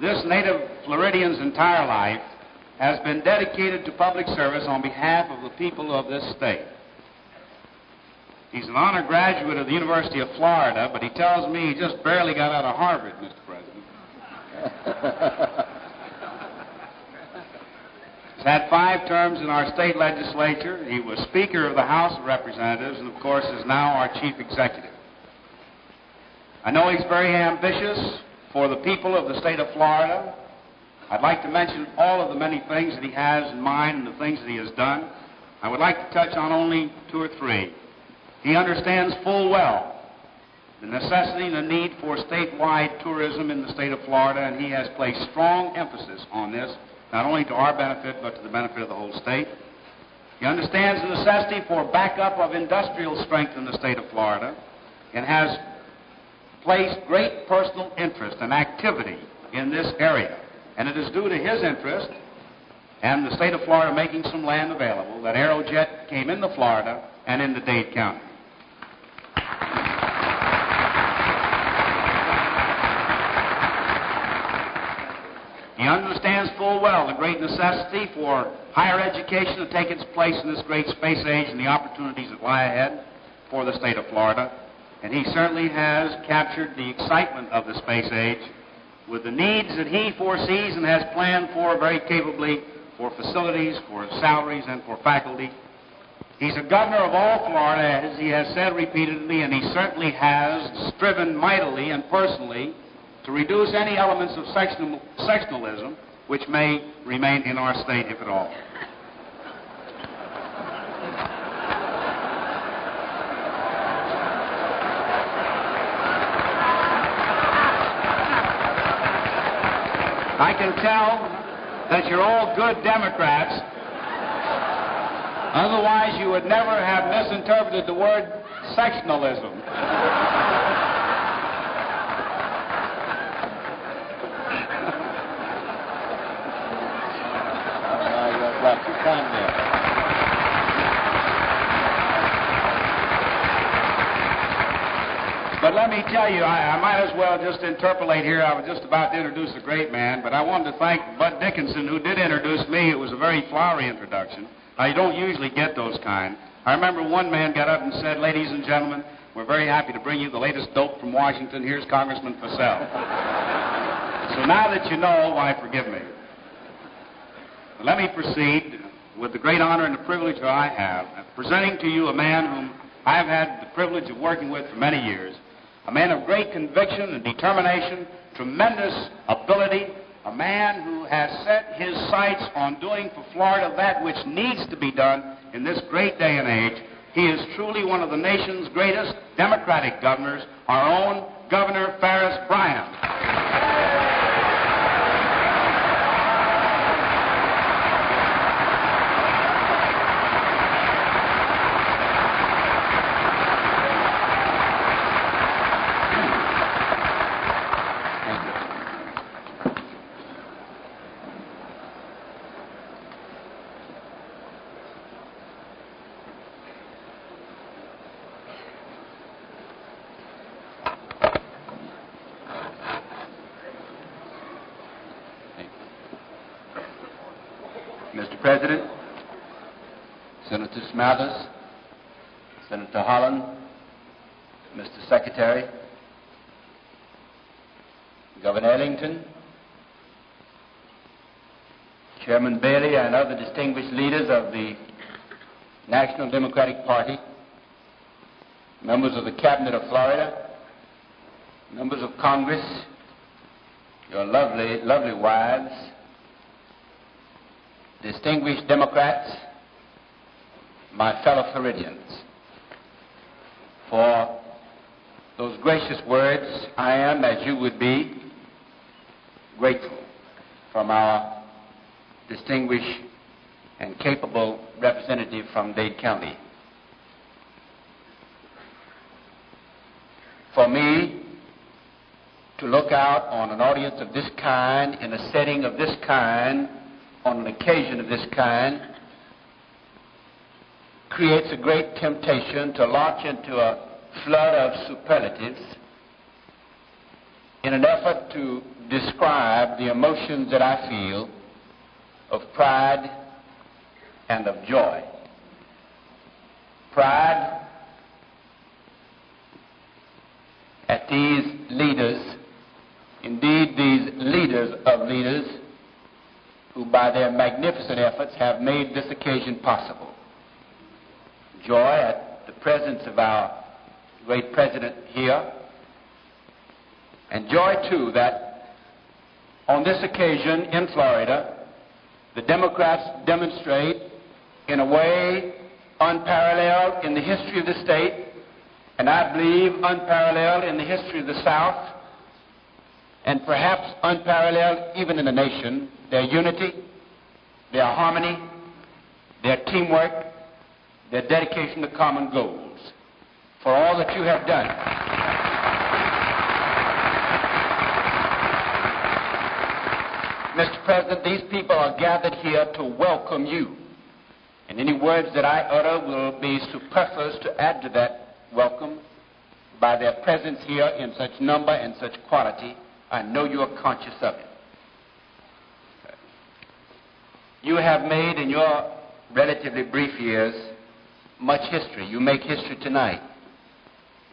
this native Floridian's entire life has been dedicated to public service on behalf of the people of this state. He's an honor graduate of the University of Florida, but he tells me he just barely got out of Harvard, Mr. President. He's had 5 terms in our state legislature. He was Speaker of the House of Representatives and, of course, is now our Chief Executive. I know he's very ambitious for the people of the state of Florida. I'd like to mention all of the many things that he has in mind and the things that he has done. I would like to touch on only 2 or 3. He understands full well the necessity and the need for statewide tourism in the state of Florida, and he has placed strong emphasis on this, not only to our benefit, but to the benefit of the whole state. He understands the necessity for backup of industrial strength in the state of Florida, and has placed great personal interest and activity in this area. And it is due to his interest and the state of Florida making some land available that Aerojet came into Florida and into Dade County. He understands full well the great necessity for higher education to take its place in this great space age and the opportunities that lie ahead for the state of Florida. And he certainly has captured the excitement of the space age with the needs that he foresees and has planned for very capably for facilities, for salaries, and for faculty. He's a governor of all Florida, as he has said repeatedly, and he certainly has striven mightily and personally to reduce any elements of sectionalism which may remain in our state, if at all. I can tell that you're all good Democrats. Otherwise, you would never have misinterpreted the word sectionalism. But let me tell you, I might as well just interpolate here. I was just about to introduce a great man, but I wanted to thank Bud Dickinson, who did introduce me. It was a very flowery introduction. Now, you don't usually get those kind. I remember one man got up and said, "Ladies and gentlemen, we're very happy to bring you the latest dope from Washington. Here's Congressman Fussell." So now that you know, why, forgive me. But let me proceed with the great honor and the privilege that I have of presenting to you a man whom I have had the privilege of working with for many years. A man of great conviction and determination, tremendous ability, a man who has set his sights on doing for Florida that which needs to be done in this great day and age. He is truly one of the nation's greatest Democratic governors, our own Governor Ferris Bryant. Mr. President, Senator Smathers, Senator Holland, Mr. Secretary, Governor Ellington, Chairman Bailey, and other distinguished leaders of the National Democratic Party, members of the Cabinet of Florida, members of Congress, your lovely, lovely wives, distinguished Democrats, my fellow Floridians. For those gracious words, I am, as you would be, grateful from our distinguished and capable representative from Dade County. For me to look out on an audience of this kind, in a setting of this kind, on an occasion of this kind, creates a great temptation to launch into a flood of superlatives in an effort to describe the emotions that I feel of pride and of joy. Pride at these leaders, indeed these leaders of leaders, who by their magnificent efforts have made this occasion possible. Joy at the presence of our great president here, and joy too that on this occasion in Florida, the Democrats demonstrate in a way unparalleled in the history of the state, and I believe unparalleled in the history of the South, and perhaps unparalleled even in the nation, their unity, their harmony, their teamwork, their dedication to common goals. For all that you have done. Mr. President, these people are gathered here to welcome you. And any words that I utter will be superfluous to add to that welcome. By their presence here in such number and such quality, I know you are conscious of it. You have made in your relatively brief years much history. You make history tonight.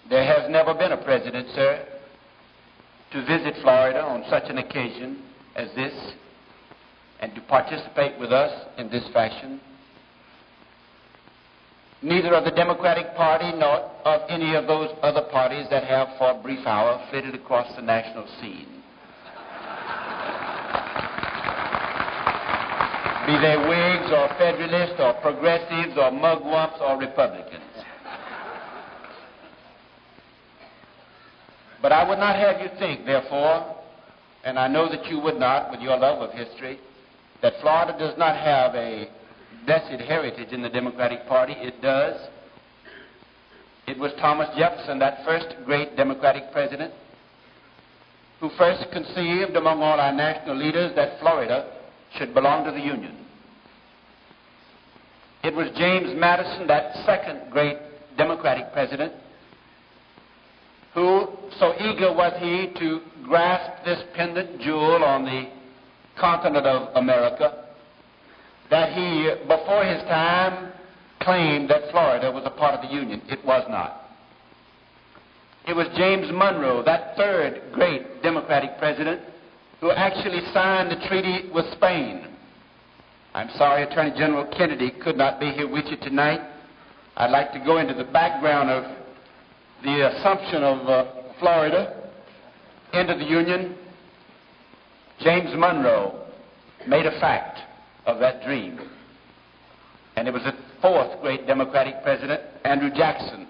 There has never been a president, sir, to visit Florida on such an occasion as this and to participate with us in this fashion. Neither of the Democratic Party nor of any of those other parties that have for a brief hour flitted across the national scene. Be they Whigs or Federalists or Progressives or Mugwumps or Republicans. But I would not have you think, therefore, and I know that you would not with your love of history, that Florida does not have a blessed heritage in the Democratic Party. It does. It was Thomas Jefferson, that first great Democratic president, who first conceived among all our national leaders that Florida should belong to the Union. It was James Madison, that second great Democratic president, who, so eager was he to grasp this pendant jewel on the continent of America, that he, before his time, claimed that Florida was a part of the Union. It was not. It was James Monroe, that third great Democratic president, who actually signed the treaty with Spain. I'm sorry Attorney General Kennedy could not be here with you tonight. I'd like to go into the background of the assumption of Florida into the Union. James Monroe made a fact of that dream. And it was the fourth great Democratic president, Andrew Jackson,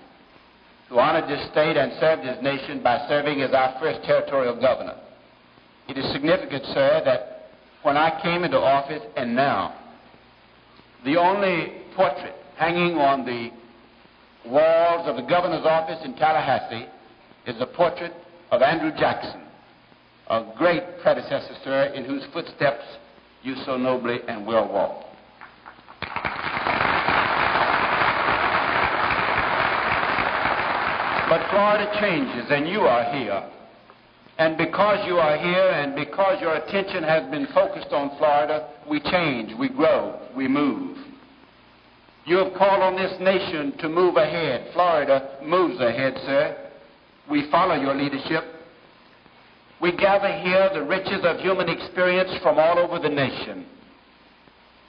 who honored this state and served his nation by serving as our first territorial governor. It is significant, sir, that when I came into office and now, the only portrait hanging on the walls of the governor's office in Tallahassee is a portrait of Andrew Jackson, a great predecessor, sir, in whose footsteps you so nobly and well walk. But Florida changes, and you are here. And because you are here and because your attention has been focused on Florida, we change, we grow, we move. You have called on this nation to move ahead. Florida moves ahead, sir. We follow your leadership. We gather here the riches of human experience from all over the nation.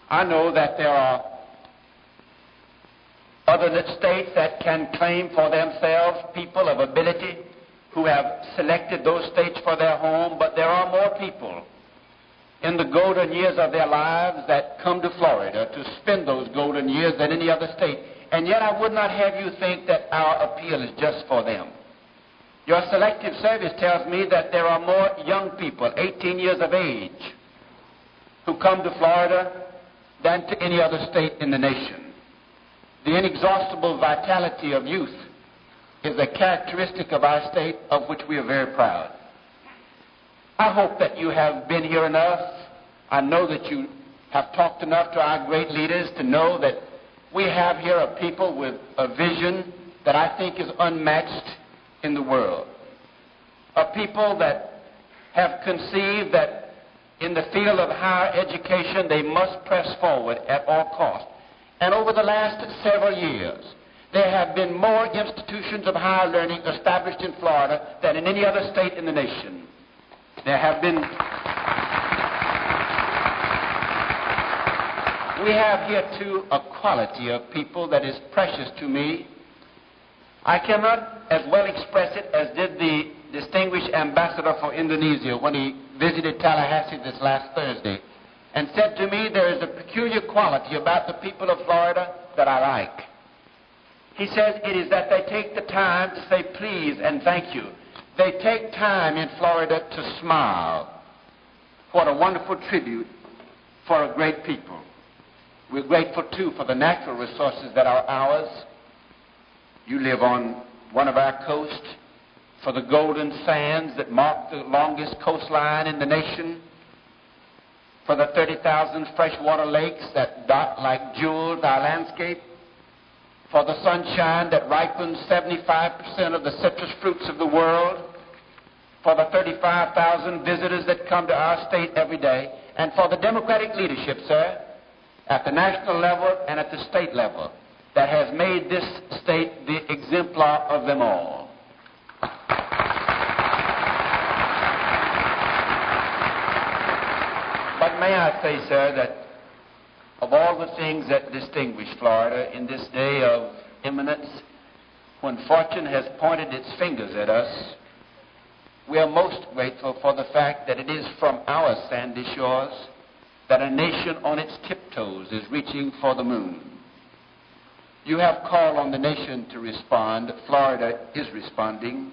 I know that there are other states that can claim for themselves people of ability who have selected those states for their home, but there are more people in the golden years of their lives that come to Florida to spend those golden years than any other state. And yet I would not have you think that our appeal is just for them. Your selective service tells me that there are more young people, 18 years of age, who come to Florida than to any other state in the nation. The inexhaustible vitality of youth is a characteristic of our state of which we are very proud. I hope that you have been here enough. I know that you have talked enough to our great leaders to know that we have here a people with a vision that I think is unmatched in the world. A people that have conceived that in the field of higher education they must press forward at all costs. And over the last several years, there have been more institutions of higher learning established in Florida than in any other state in the nation. There have been... We have here, too, a quality of people that is precious to me. I cannot as well express it as did the distinguished ambassador for Indonesia when he visited Tallahassee this last Thursday and said to me, there is a peculiar quality about the people of Florida that I like. He says it is that they take the time to say please and thank you. They take time in Florida to smile. What a wonderful tribute for a great people. We're grateful, too, for the natural resources that are ours. You live on one of our coasts, for the golden sands that mark the longest coastline in the nation, for the 30,000 freshwater lakes that dot like jewels our landscape, for the sunshine that ripens 75% of the citrus fruits of the world, for the 35,000 visitors that come to our state every day, and for the democratic leadership, sir, at the national level and at the state level, that has made this state the exemplar of them all. But may I say, sir, that of all the things that distinguish Florida in this day of eminence, when fortune has pointed its fingers at us, we are most grateful for the fact that it is from our sandy shores that a nation on its tiptoes is reaching for the moon. You have called on the nation to respond. Florida is responding.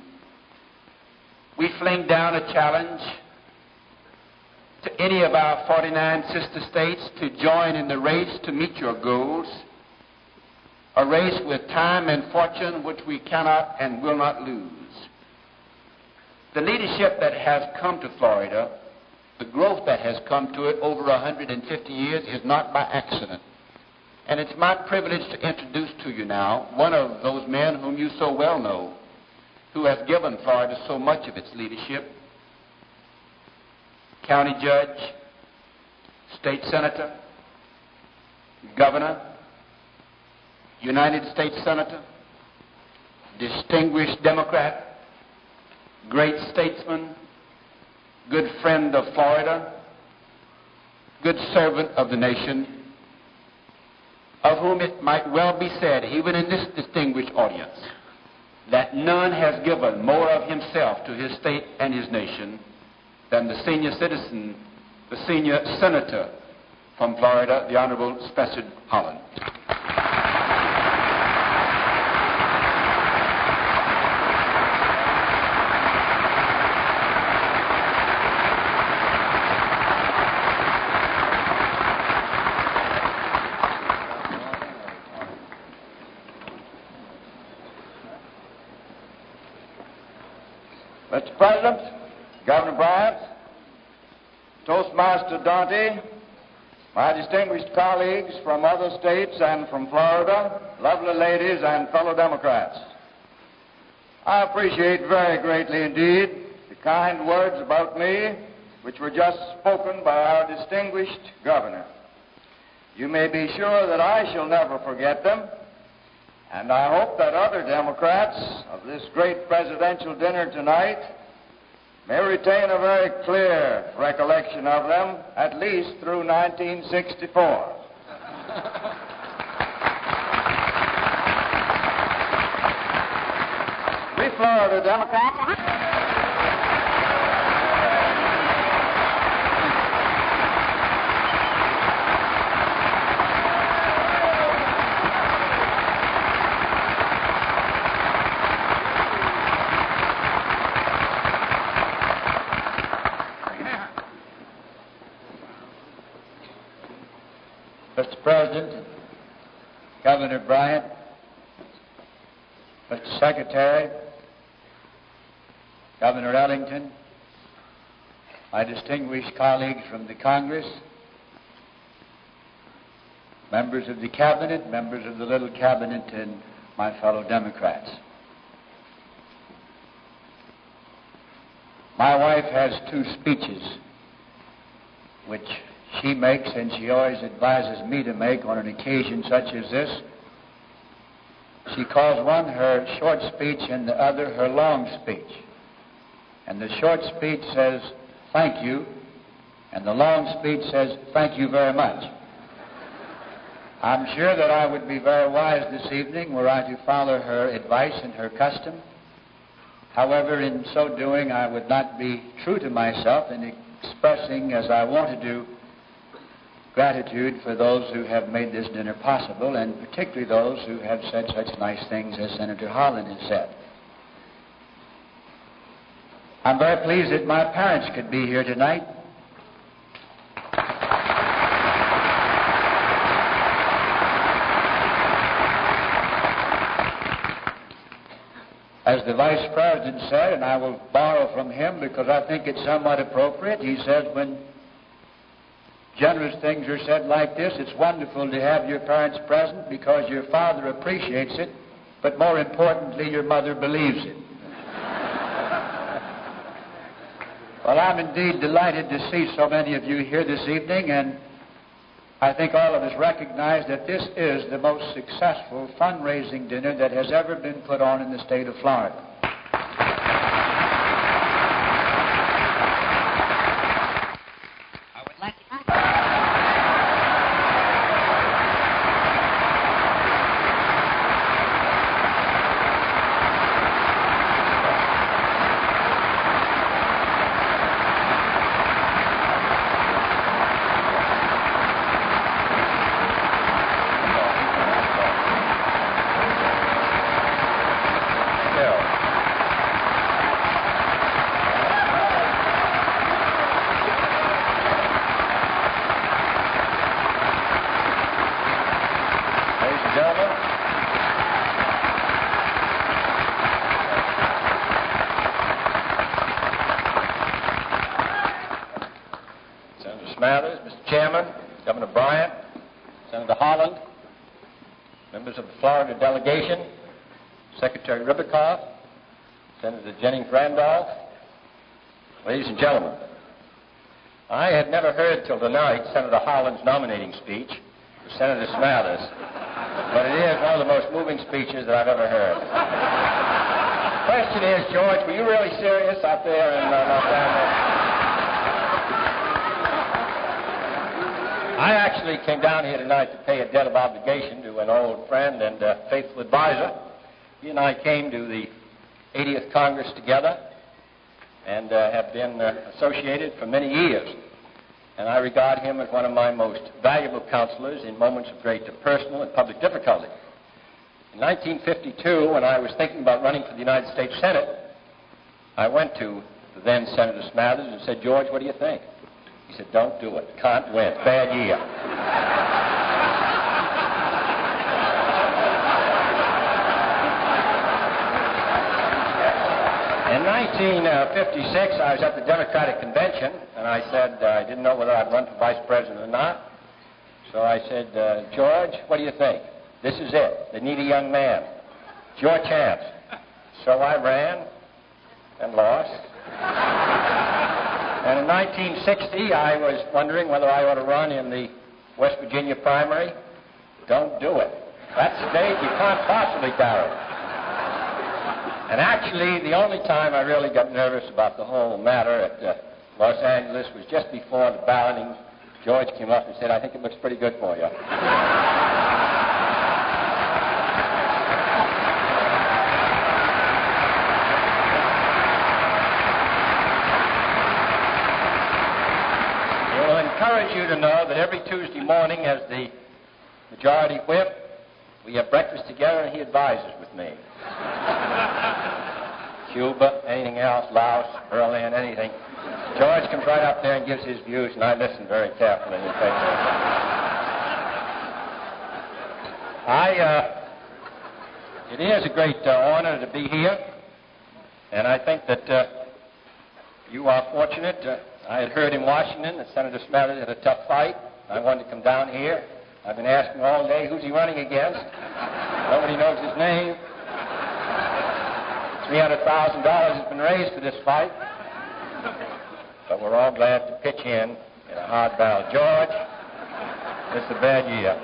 We fling down a challenge to any of our 49 sister states to join in the race to meet your goals, a race with time and fortune which we cannot and will not lose. The leadership that has come to Florida, the growth that has come to it over 150 years is not by accident. And it's my privilege to introduce to you now one of those men whom you so well know, who has given Florida so much of its leadership. County judge, state senator, governor, United States senator, distinguished Democrat, great statesman, good friend of Florida, good servant of the nation, of whom it might well be said, even in this distinguished audience, that none has given more of himself to his state and his nation than the senior citizen, the senior senator from Florida, the Honorable Spencer Holland. Mr. President, Governor Bryant, Toastmaster Dante, my distinguished colleagues from other states and from Florida, lovely ladies and fellow Democrats, I appreciate very greatly indeed the kind words about me which were just spoken by our distinguished governor. You may be sure that I shall never forget them, and I hope that other Democrats of this great presidential dinner tonight may retain a very clear recollection of them, at least through 1964. We Florida Democrats... Mr. President, Governor Bryant, Mr. Secretary, Governor Ellington, my distinguished colleagues from the Congress, members of the Cabinet, members of the little Cabinet, and my fellow Democrats. My wife has two speeches which she makes and she always advises me to make on an occasion such as this. She calls one her short speech and the other her long speech. And the short speech says, "Thank you," and the long speech says, "Thank you very much." I'm sure that I would be very wise this evening were I to follow her advice and her custom. However, in so doing, I would not be true to myself in expressing, as I want to do, gratitude for those who have made this dinner possible, and particularly those who have said such nice things as Senator Holland has said. I'm very pleased that my parents could be here tonight. As the Vice President said, and I will borrow from him because I think it's somewhat appropriate, he says, when generous things are said like this, it's wonderful to have your parents present because your father appreciates it, but more importantly, your mother believes it. Well, I'm indeed delighted to see so many of you here this evening, and I think all of us recognize that this is the most successful fundraising dinner that has ever been put on in the state of Florida. I would like to Mr. Chairman, Governor Bryant, Senator Holland, members of the Florida delegation, Secretary Ribicoff, Senator Jennings Randolph, ladies and gentlemen, I had never heard till tonight Senator Holland's nominating speech for Senator Smathers, but it is one of the most moving speeches that I've ever heard. The question is, George, were you really serious out there in Los Angeles? I actually came down here tonight to pay a debt of obligation to an old friend and faithful advisor. He and I came to the 80th Congress together and have been associated for many years. And I regard him as one of my most valuable counselors in moments of great personal and public difficulty. In 1952, when I was thinking about running for the United States Senate, I went to the then Senator Smathers and said, "George, what do you think?" He said, "Don't do it. Can't win. Bad year." In 1956, I was at the Democratic Convention, and I said I didn't know whether I'd run for vice president or not. So I said, "George, what do you think? This is it. They need a young man. It's your chance." So I ran and lost. And in 1960, I was wondering whether I ought to run in the West Virginia primary. Don't do it. That's a date you can't possibly carry. And actually, the only time I really got nervous about the whole matter at Los Angeles was just before the balloting. George came up and said, "I think it looks pretty good for you." I encourage you to know that every Tuesday morning as the majority whip, we have breakfast together and he advises with me. Cuba, anything else, Laos, Berlin, anything. George comes right up there and gives his views, and I listen very carefully and patiently. It is a great honor to be here, and I think that you are fortunate. I had heard in Washington that Senator Smathers had a tough fight. I wanted to come down here. I've been asking all day, who's he running against? Nobody knows his name. $300,000 has been raised for this fight. But we're all glad to pitch in a hard battle. George, this is a bad year.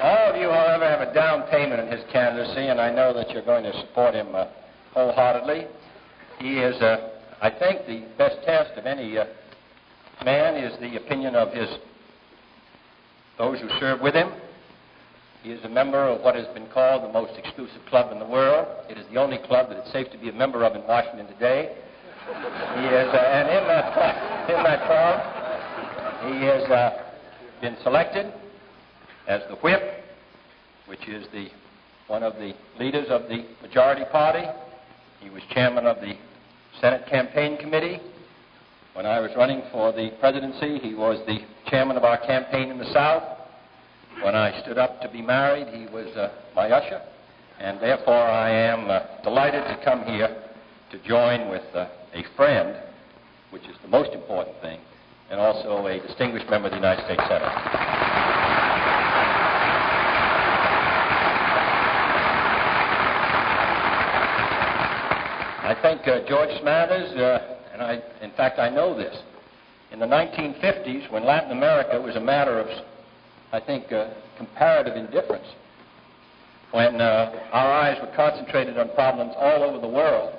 All of you, however, have a down payment in his candidacy, and I know that you're going to support him wholeheartedly. He is, I think, the best test of any man is the opinion of those who serve with him. He is a member of what has been called the most exclusive club in the world. It is the only club that it's safe to be a member of in Washington today. He is, and in that club, he has been selected as the whip, which is one of the leaders of the majority party. He was chairman of the Senate Campaign Committee. When I was running for the presidency, he was the chairman of our campaign in the South. When I stood up to be married, he was my usher. And therefore, I am delighted to come here to join with a friend, which is the most important thing, and also a distinguished member of the United States Senate. I think George Smathers, in fact, I know this. In the 1950s, when Latin America was a matter of, I think, comparative indifference, when our eyes were concentrated on problems all over the world,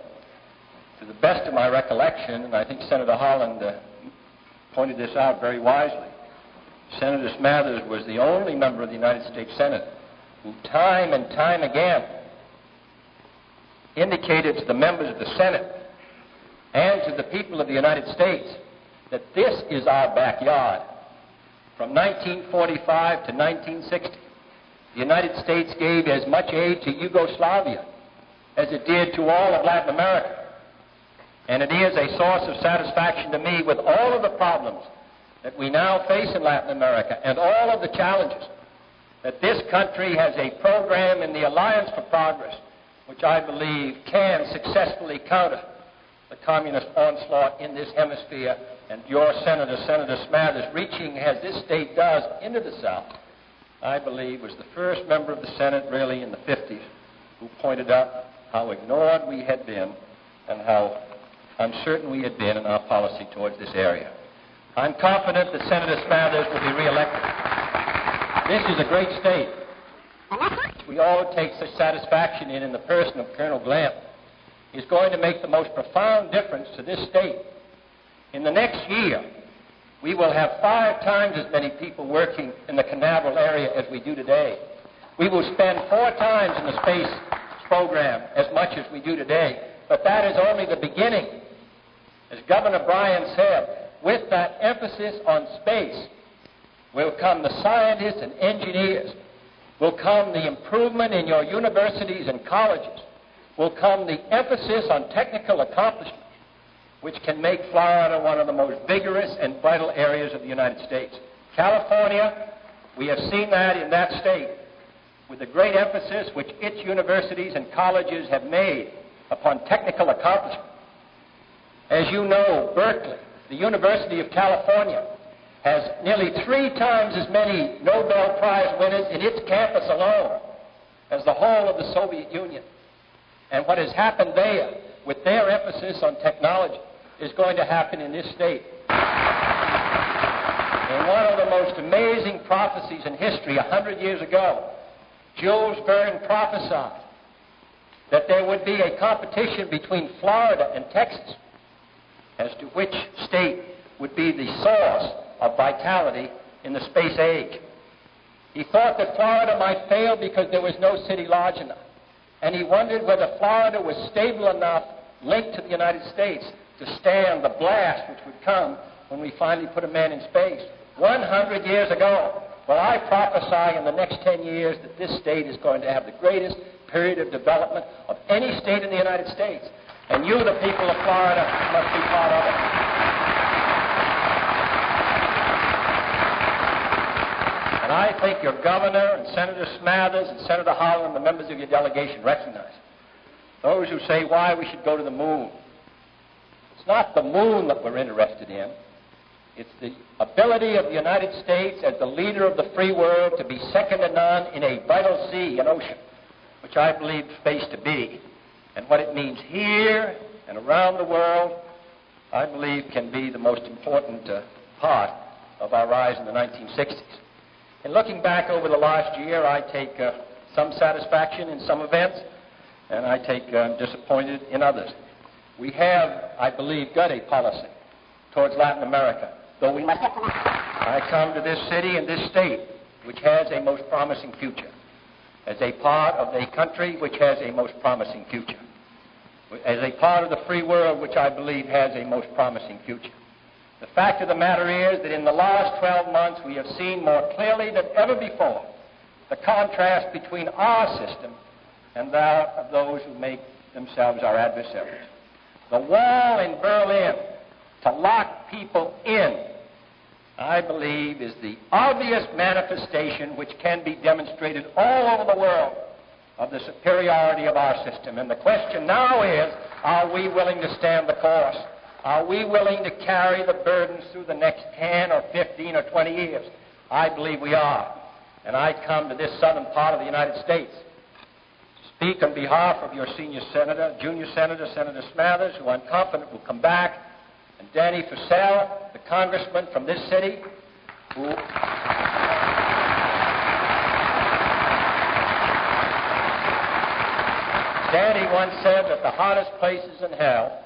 to the best of my recollection, and I think Senator Holland pointed this out very wisely, Senator Smathers was the only member of the United States Senate who time and time again indicated to the members of the Senate and to the people of the United States that this is our backyard. From 1945 to 1960, the United States gave as much aid to Yugoslavia as it did to all of Latin America. And it is a source of satisfaction to me, with all of the problems that we now face in Latin America and all of the challenges, that this country has a program in the Alliance for Progress which I believe can successfully counter the communist onslaught in this hemisphere. And your Senator, Senator Smathers, reaching, as this state does, into the South, I believe was the first member of the Senate, really, in the 50s, who pointed out how ignored we had been and how uncertain we had been in our policy towards this area. I'm confident that Senator Smathers will be reelected. This is a great state. We all take such satisfaction in the person of Colonel Glenn. He's going to make the most profound difference to this state. In the next year, we will have 5 times as many people working in the Canaveral area as we do today. We will spend 4 times in the space program as much as we do today. But that is only the beginning. As Governor Bryan said, with that emphasis on space will come the scientists and engineers, will come the improvement in your universities and colleges, will come the emphasis on technical accomplishment, which can make Florida one of the most vigorous and vital areas of the United States. California, we have seen that in that state, with the great emphasis which its universities and colleges have made upon technical accomplishment. As you know, Berkeley, the University of California, has nearly 3 times as many Nobel Prize winners in its campus alone as the whole of the Soviet Union. And what has happened there, with their emphasis on technology, is going to happen in this state. In one of the most amazing prophecies in history, 100 years ago, Jules Verne prophesied that there would be a competition between Florida and Texas as to which state would be the source of vitality in the space age. He thought that Florida might fail because there was no city large enough. And he wondered whether Florida was stable enough, linked to the United States, to stand the blast which would come when we finally put a man in space. 100 years ago. Well, I prophesy in the next 10 years that this state is going to have the greatest period of development of any state in the United States. And you, the people of Florida, must be part of it. And I think your governor and Senator Smathers and Senator Holland, the members of your delegation, recognize it. Those who say why we should go to the moon. It's not the moon that we're interested in. It's the ability of the United States as the leader of the free world to be second to none in a vital sea, an ocean, which I believe space to be. And what it means here and around the world, I believe can be the most important part of our rise in the 1960s. In looking back over the last year, I take some satisfaction in some events, and I take disappointed in others. We have, I believe, got a policy towards Latin America, though we must. I come to this city and this state, which has a most promising future, as a part of a country which has a most promising future, as a part of the free world which I believe has a most promising future. The fact of the matter is that in the last 12 months we have seen more clearly than ever before the contrast between our system and that of those who make themselves our adversaries. The wall in Berlin to lock people in, I believe, is the obvious manifestation which can be demonstrated all over the world of the superiority of our system. And the question now is, are we willing to stand the course? Are we willing to carry the burdens through the next 10 or 15 or 20 years? I believe we are. And I come to this southern part of the United States to speak on behalf of your senior senator, junior senator, Senator Smathers, who I'm confident will come back, and Danny Fussell, the congressman from this city, who Danny once said that the hottest places in hell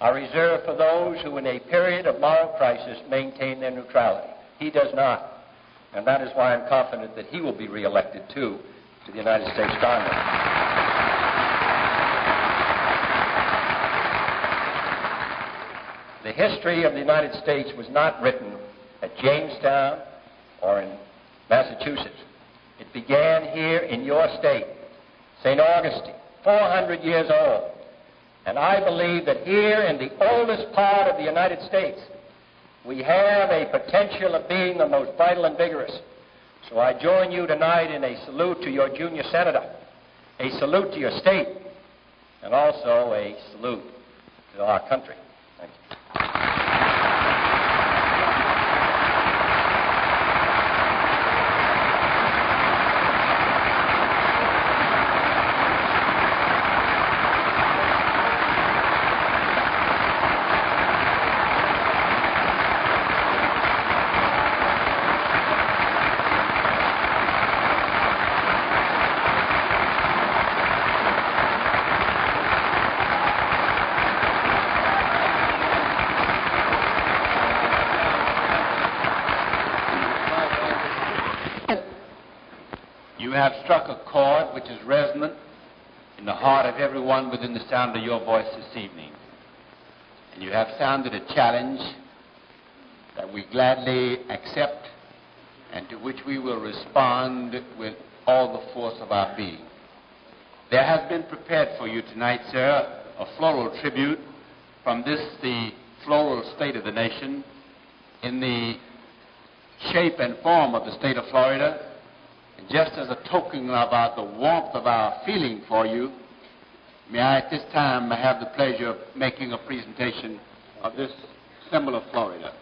are reserved for those who in a period of moral crisis maintain their neutrality. He does not. And that is why I'm confident that he will be reelected, too, to the United States Congress. The history of the United States was not written at Jamestown or in Massachusetts. It began here in your state, St. Augustine, 400 years old. And I believe that here in the oldest part of the United States, we have a potential of being the most vital and vigorous. So I join you tonight in a salute to your junior senator, a salute to your state, and also a salute to our country. Thank you. You have struck a chord which is resonant in the heart of everyone within the sound of your voice this evening. And you have sounded a challenge that we gladly accept and to which we will respond with all the force of our being. There has been prepared for you tonight, sir, a floral tribute from this, the floral state of the nation, in the shape and form of the state of Florida. And just as a token of the warmth of our feeling for you, may I at this time have the pleasure of making a presentation of this symbol of Florida.